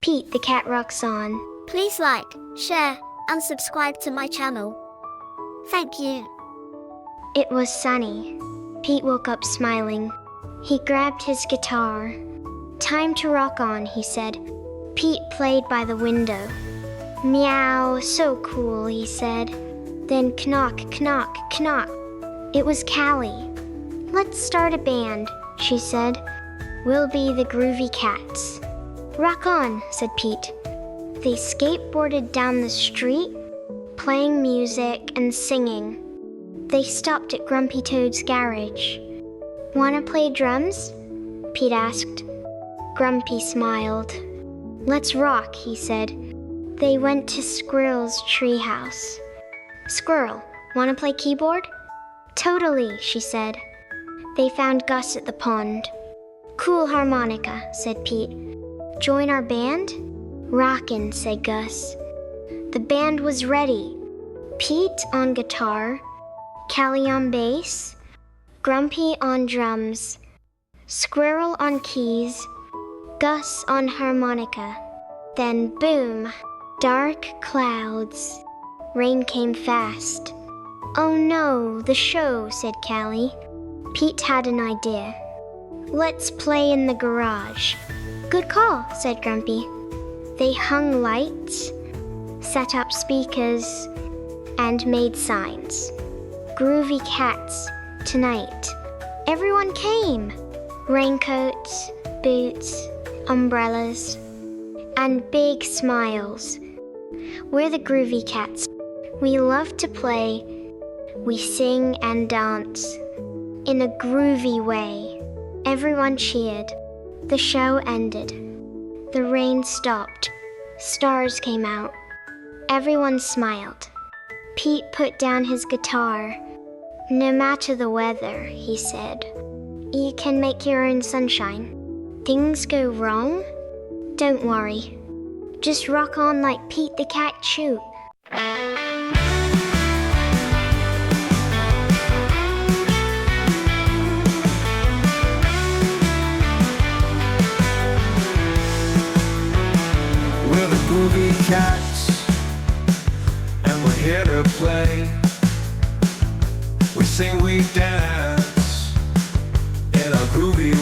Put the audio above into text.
Pete the cat rocks on. Please like, share, and subscribe to my channel. Thank you. It was sunny. Pete woke up smiling. He grabbed his guitar. Time to rock on, he said. Pete played by the window. Meow, so cool, he said. Then knock, knock, knock. It was Callie. Let's start a band, she said. We'll be the Groovy Cats. Rock on, said Pete. They skateboarded down the street, playing music and singing. They stopped at Grumpy Toad's garage. Wanna play drums? Pete asked. Grumpy smiled. Let's rock, he said. They went to Squirrel's treehouse. Squirrel, wanna play keyboard? Totally, she said. They found Gus at the pond. Cool harmonica, said Pete. Join our band? Rockin', said Gus. The band was ready. Pete on guitar, Callie on bass, Grumpy on drums, Squirrel on keys, Gus on harmonica. Then boom, dark clouds. Rain came fast. Oh no, the show, said Callie. Pete had an idea. Let's play in the garage. Good call, said Grumpy. They hung lights, set up speakers, and made signs. Groovy Cats, tonight. Everyone came. Raincoats, boots, umbrellas, and big smiles. We're the Groovy Cats. We love to play. We sing and dance in a groovy way. Everyone cheered. The show ended. The rain stopped. Stars came out. Everyone smiled. Pete put down his guitar. No matter the weather, he said, you can make your own sunshine. Things go wrong? Don't worry. Just rock on like Pete the Cat Shoot. We're the Groovy Cats, and we're here to play. We sing, we dance in a groovy